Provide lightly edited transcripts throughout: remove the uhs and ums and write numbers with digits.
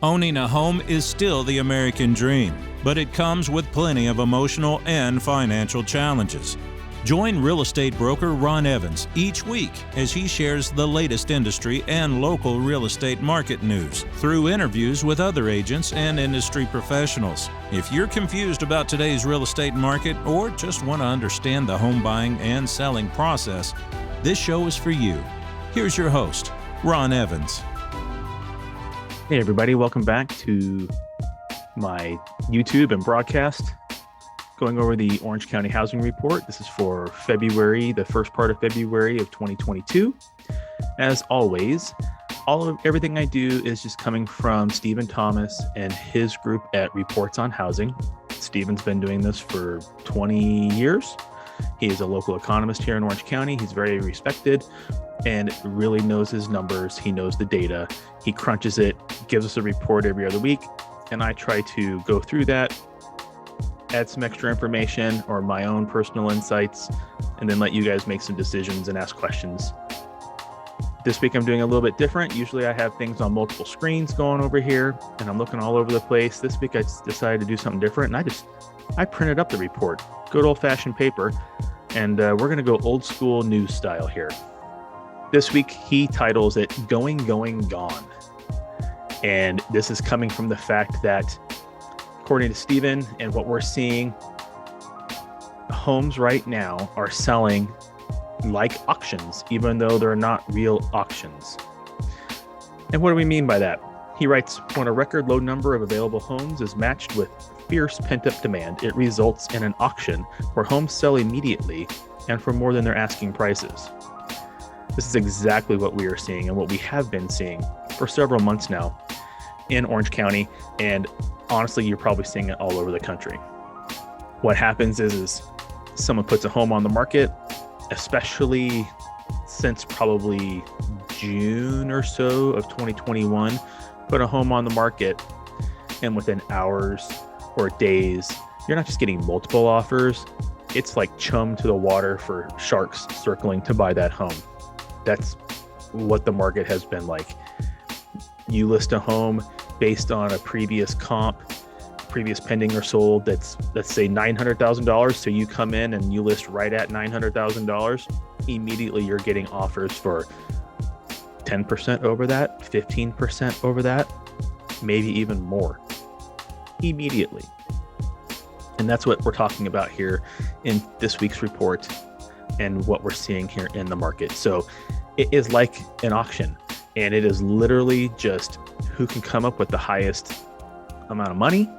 Owning a home is still the American dream, but it comes with plenty of emotional and financial challenges. Join real estate broker Ron Evans each week as he shares the latest industry and local real estate market news through interviews with other agents and industry professionals. If you're confused about today's real estate market or just want to understand the home buying and selling process, this show is for you. Here's your host, Ron Evans. Hey everybody, welcome back to my YouTube and broadcast. Going over the Orange County Housing Report. This is for February, the first part of February of 2022. As always, everything I do is just coming from Stephen Thomas and his group at Reports on Housing. Stephen's been doing this for 20 years. He is a local economist here in Orange County. He's very respected and really knows his numbers. He knows the data. He crunches it, gives us a report every other week, and I try to go through that, add some extra information or my own personal insights, and then let you guys make some decisions and ask questions. This week I'm doing a little bit different. Usually I have things on multiple screens going over here and I'm looking all over the place. This week I decided to do something different and I printed up the report, good old-fashioned paper, and we're going to go old school news style here. This week he titles it Going, Gone. And this is coming from the fact that according to Stephen and what we're seeing, homes right now are selling like auctions, even though they're not real auctions. And what do we mean by that? He writes, when a record low number of available homes is matched with fierce pent-up demand, it results in an auction where homes sell immediately and for more than their asking prices. This is exactly what we are seeing and what we have been seeing for several months now in Orange County, and honestly, you're probably seeing it all over the country. What happens is someone puts a home on the market, especially since probably June or so of 2021, put a home on the market, and within hours or days, you're not just getting multiple offers. It's like chum to the water for sharks circling to buy that home. That's what the market has been like. You list a home based on a previous comp, previous pending or sold that's, let's say $900,000. So you come in and you list right at $900,000. Immediately you're getting offers for 10% over that, 15% over that, maybe even more immediately. And that's what we're talking about here in this week's report and what we're seeing here in the market. So it is like an auction, and it is literally just who can come up with the highest amount of money,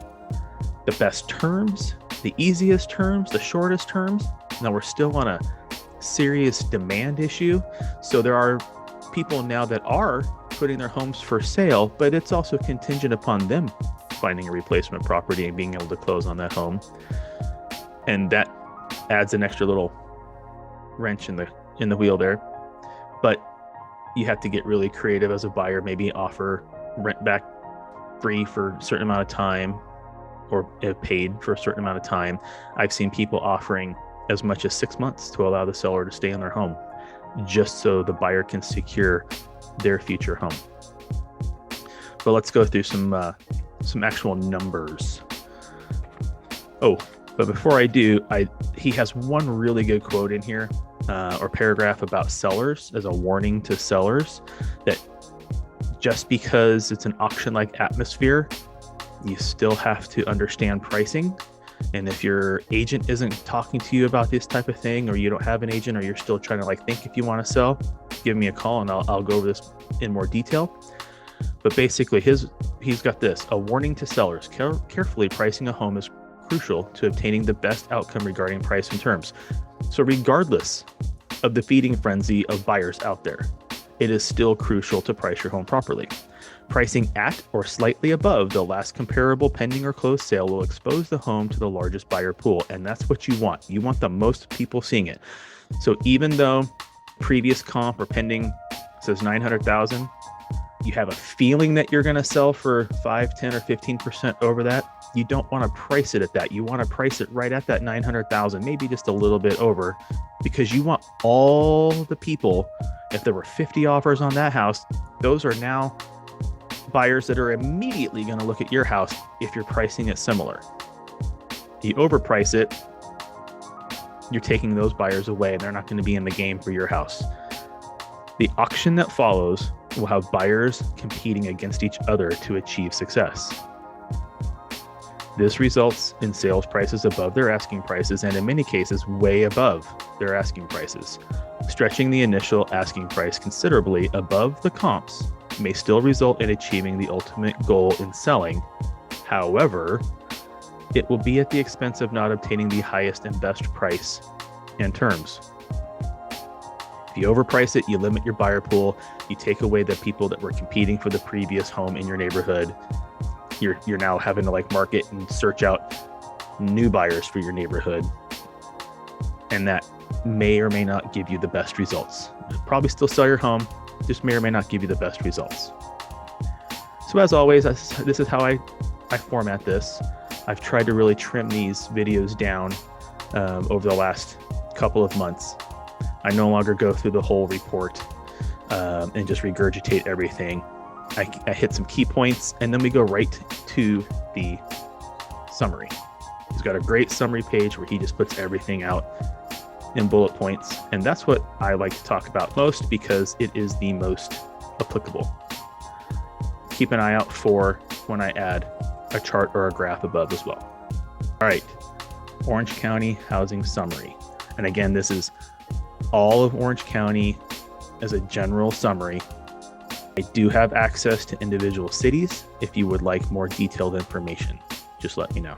the best terms, the easiest terms, the shortest terms. Now we're still on a serious demand issue. So there are people now that are putting their homes for sale, but it's also contingent upon them finding a replacement property and being able to close on that home. And that adds an extra little wrench in the wheel there. But you have to get really creative as a buyer, maybe offer rent back free for a certain amount of time or paid for a certain amount of time. I've seen people offering as much as 6 months to allow the seller to stay in their home just so the buyer can secure their future home. But let's go through some actual numbers. Oh, but before I do, he has one really good quote in here or paragraph about sellers as a warning to sellers that just because it's an auction-like atmosphere, you still have to understand pricing. And if your agent isn't talking to you about this type of thing, or you don't have an agent, or you're still trying to think if you want to sell, give me a call and I'll go over this in more detail. But basically he's got this, a warning to sellers. Carefully pricing a home is crucial to obtaining the best outcome regarding price and terms. So regardless of the feeding frenzy of buyers out there, it is still crucial to price your home properly. Pricing at or slightly above the last comparable pending or closed sale will expose the home to the largest buyer pool. And that's what you want. You want the most people seeing it. So even though previous comp or pending says 900,000, you have a feeling that you're going to sell for 5, 10, or 15% over that. You don't want to price it at that. You want to price it right at that 900,000, maybe just a little bit over, because you want all the people, if there were 50 offers on that house, those are now buyers that are immediately going to look at your house if you're pricing it similar. If you overprice it, you're taking those buyers away and they're not going to be in the game for your house. The auction that follows will have buyers competing against each other to achieve success. This results in sales prices above their asking prices and in many cases way above their asking prices. Stretching the initial asking price considerably above the comps may still result in achieving the ultimate goal in selling. However, it will be at the expense of not obtaining the highest and best price and terms. If you overprice it, you limit your buyer pool, you take away the people that were competing for the previous home in your neighborhood. You're now having to market and search out new buyers for your neighborhood. And that may or may not give you the best results. You'll probably still sell your home, just may or may not give you the best results. So as always, this is how I format this. I've tried to really trim these videos down over the last couple of months. I no longer go through the whole report and just regurgitate everything. I hit some key points and then we go right to the summary. He's got a great summary page where he just puts everything out in bullet points. And that's what I like to talk about most because it is the most applicable. Keep an eye out for when I add a chart or a graph above as well. All right, Orange County housing summary. And again, this is all of Orange County as a general summary. I do have access to individual cities. If you would like more detailed information, just let me know.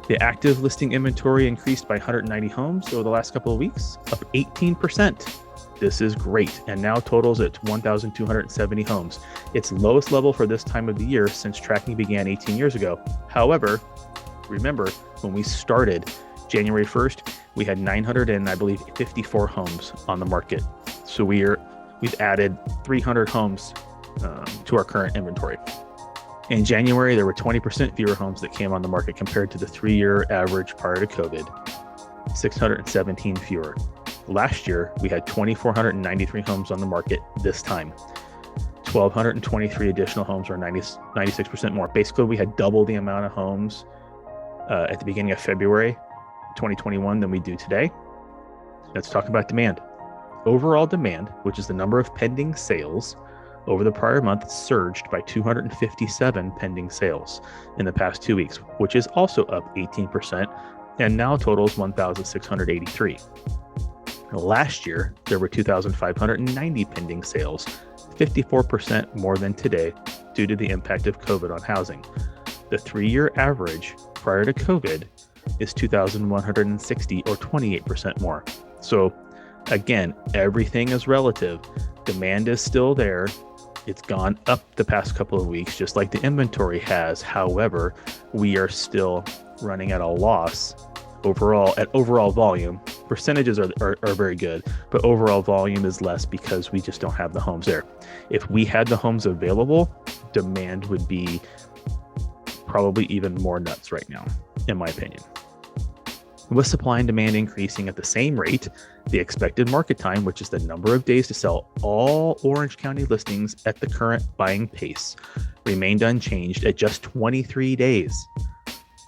The active listing inventory increased by 190 homes over the last couple of weeks, up 18%. This is great, and now totals at 1,270 homes. Its lowest level for this time of the year since tracking began 18 years ago. However, remember when we started January 1st, we had 954 homes on the market. So we've added 300 homes to our current inventory. In January, there were 20% fewer homes that came on the market compared to the 3-year average prior to COVID, 617 fewer. Last year, we had 2,493 homes on the market this time. 1,223 additional homes, or 96% more. Basically, we had double the amount of homes at the beginning of February 2021 than we do today. Let's talk about demand. Overall demand, which is the number of pending sales over the prior month, surged by 257 pending sales in the past 2 weeks, which is also up 18% and now totals 1,683. Last year, there were 2,590 pending sales, 54% more than today due to the impact of COVID on housing. The 3-year average prior to COVID is 2,160 or 28% more. So again, everything is relative. Demand is still there. It's gone up the past couple of weeks, just like the inventory has. However, we are still running at a loss overall at overall volume. Percentages are very good, but overall volume is less because we just don't have the homes there. If we had the homes available, demand would be probably even more nuts right now, in my opinion. With supply and demand increasing at the same rate, the expected market time, which is the number of days to sell all Orange County listings at the current buying pace, remained unchanged at just 23 days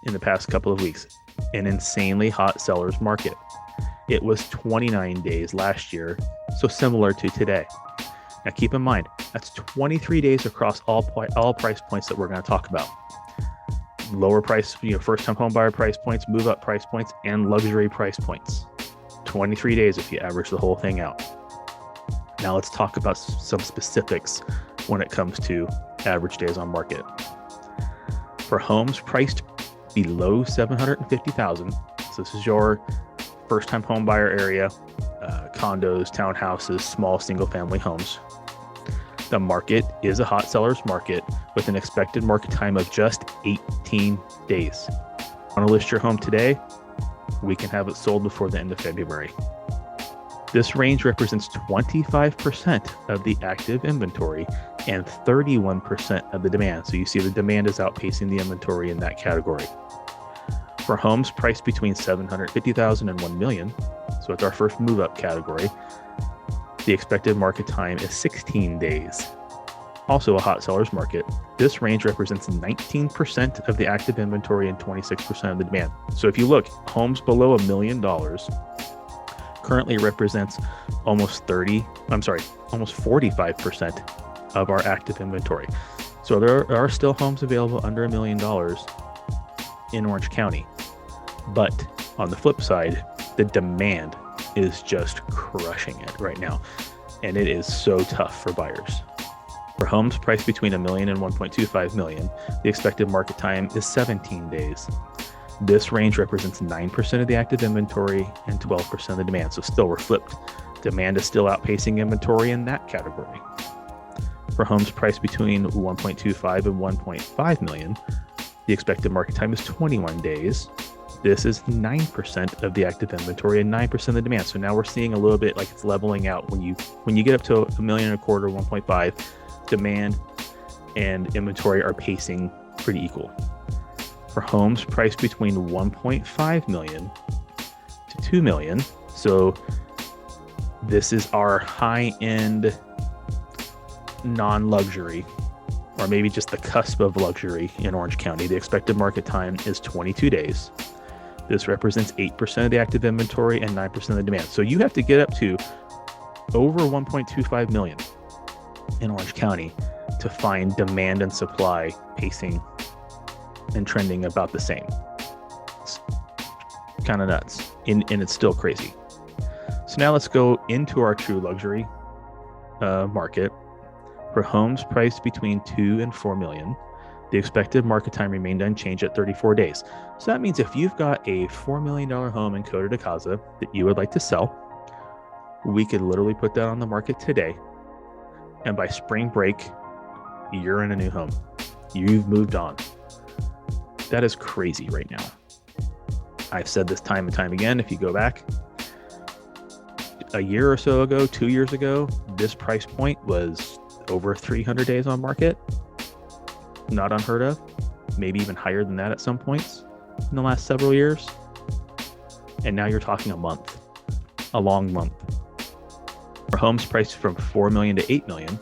in the past couple of weeks, an insanely hot seller's market. It was 29 days last year, so similar to today. Now keep in mind, that's 23 days across all price points that we're going to talk about. Lower price, first-time home buyer price points, move-up price points, and luxury price points. 23 days if you average the whole thing out. Now let's talk about some specifics when it comes to average days on market. For homes priced below $750,000, so this is your first-time home buyer area, condos, townhouses, small single-family homes. The market is a hot seller's market with an expected market time of just 18 days. Want to list your home today? We can have it sold before the end of February. This range represents 25% of the active inventory and 31% of the demand. So you see the demand is outpacing the inventory in that category. For homes priced between $750,000 and $1 million, so it's our first move-up category, the expected market time is 16 days. also a hot seller's market. This range represents 19% of the active inventory and 26% of the demand. So if you look, homes below $1 million currently represents almost 45% of our active inventory. So there are still homes available under $1 million in Orange County. But on the flip side, the demand is just crushing it right now. And it is so tough for buyers. For homes priced between $1 million and $1.25 million, the expected market time is 17 days. This range represents 9% of the active inventory and 12% of the demand. So still we're flipped. Demand is still outpacing inventory in that category. For homes priced between $1.25 and $1.5 million, the expected market time is 21 days. This is 9% of the active inventory and 9% of the demand. So now we're seeing a little bit like it's leveling out. When you get up to $1.25 million, 1.5, demand and inventory are pacing pretty equal. For homes priced between $1.5 million to $2 million, so this is our high-end non-luxury, or maybe just the cusp of luxury in Orange County. The expected market time is 22 days. This represents 8% of the active inventory and 9% of the demand. So you have to get up to over 1.25 million in Orange County to find demand and supply pacing and trending about the same. It's kind of nuts, and it's still crazy. So now let's go into our true luxury market. For homes priced between 2 and 4 million, the expected market time remained unchanged at 34 days. So that means if you've got a $4 million home in Coto de Casa that you would like to sell, we could literally put that on the market today. And by spring break, you're in a new home. You've moved on. That is crazy right now. I've said this time and time again. If you go back a year or so ago, 2 years ago, this price point was over 300 days on market. Not unheard of. Maybe even higher than that at some points in the last several years. And now you're talking a month, a long month. For homes priced from 4 million to 8 million,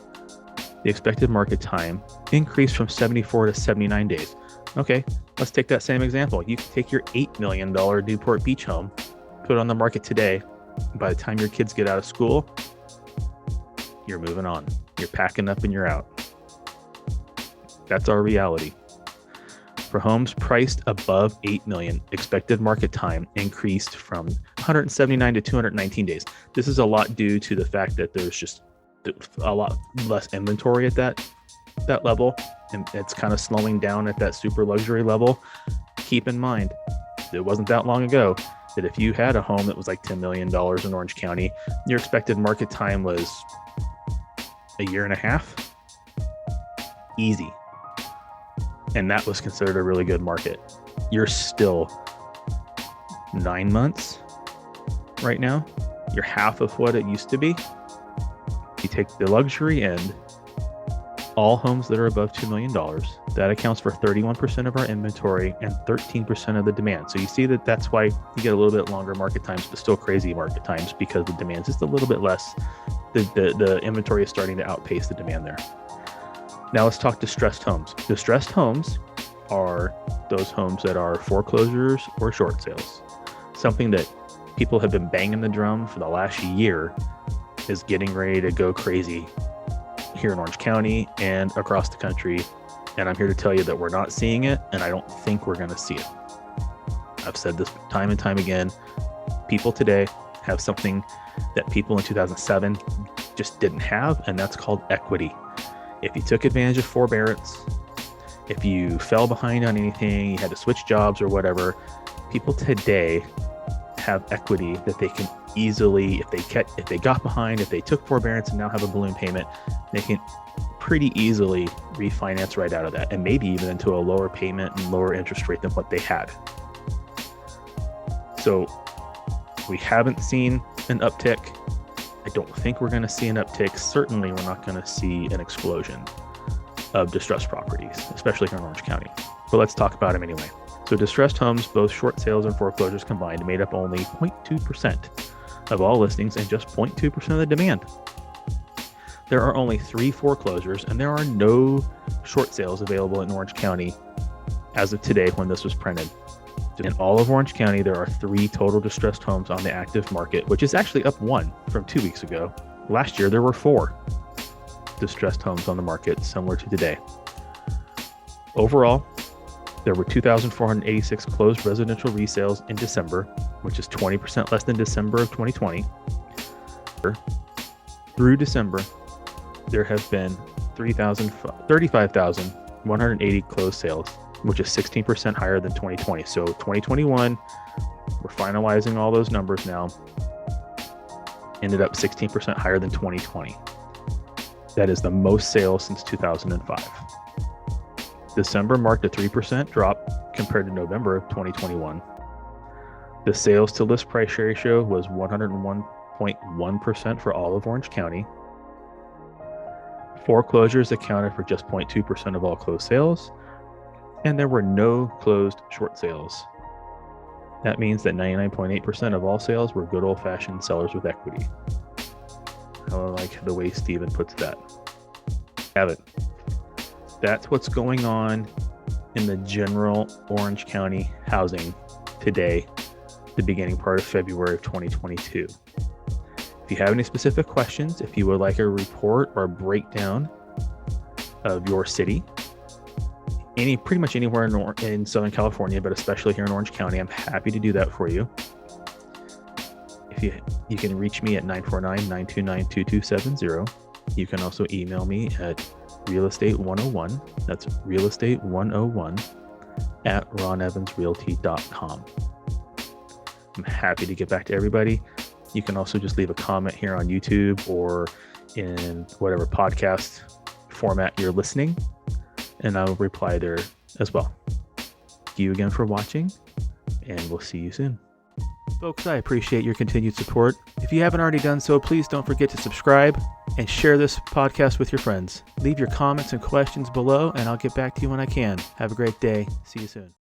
the expected market time increased from 74 to 79 days. Okay, let's take that same example. You can take your $8 million Newport Beach home, put it on the market today. By the time your kids get out of school, you're moving on. You're packing up and you're out. That's our reality. For homes priced above 8 million, expected market time increased from 179 to 219 days. This is a lot due to the fact that there's just a lot less inventory at that level, and it's kind of slowing down at that super luxury level. Keep in mind, it wasn't that long ago that if you had a home that was like $10 million in Orange County, your expected market time was a year and a half. Easy. And that was considered a really good market. You're still 9 months right now. You're half of what it used to be. You take the luxury end, all homes that are above $2 million, that accounts for 31% of our inventory and 13% of the demand. So you see that that's why you get a little bit longer market times, but still crazy market times because the demand is just a little bit less. The inventory is starting to outpace the demand there. Now let's talk distressed homes. Distressed homes are those homes that are foreclosures or short sales. Something that people have been banging the drum for the last year is getting ready to go crazy here in Orange County and across the country. And I'm here to tell you that we're not seeing it, and I don't think we're going to see it. I've said this time and time again. People today have something that people in 2007 just didn't have, and that's called equity. If you took advantage of forbearance, if you fell behind on anything, you had to switch jobs or whatever, people today have equity that they can easily, if they got behind, if they took forbearance and now have a balloon payment, they can pretty easily refinance right out of that, and maybe even into a lower payment and lower interest rate than what they had. So we haven't seen an uptick. I don't think we're going to see an uptick. Certainly, we're not going to see an explosion of distressed properties, especially here in Orange County. But let's talk about them anyway. So distressed homes, both short sales and foreclosures combined, made up only 0.2% of all listings and just 0.2% of the demand. There are only 3 foreclosures, and there are no short sales available in Orange County as of today when this was printed. In all of Orange County, there are 3 total distressed homes on the active market, which is actually up 1 from 2 weeks ago. Last year, there were 4 distressed homes on the market, similar to today. Overall, there were 2,486 closed residential resales in December, which is 20% less than December of 2020. Through December, there have been 35,180 closed sales, which is 16% higher than 2020. So 2021, we're finalizing all those numbers now, ended up 16% higher than 2020. That is the most sales since 2005. December marked a 3% drop compared to November of 2021. The sales to list price ratio was 101.1% for all of Orange County. Foreclosures accounted for just 0.2% of all closed sales, and there were no closed short sales. That means that 99.8% of all sales were good old-fashioned sellers with equity. I like the way Steven puts that. Have it. That's what's going on in the general Orange County housing today, the beginning part of February of 2022. If you have any specific questions, if you would like a report or a breakdown of your city, pretty much anywhere in Southern California, but especially here in Orange County, I'm happy to do that for you. You can reach me at 949-929-2270. You can also email me at realestate101. That's realestate101 at ronevansrealty.com. I'm happy to get back to everybody. You can also just leave a comment here on YouTube or in whatever podcast format you're listening, and I'll reply there as well. Thank you again for watching, and we'll see you soon. Folks, I appreciate your continued support. If you haven't already done so, please don't forget to subscribe and share this podcast with your friends. Leave your comments and questions below, and I'll get back to you when I can. Have a great day. See you soon.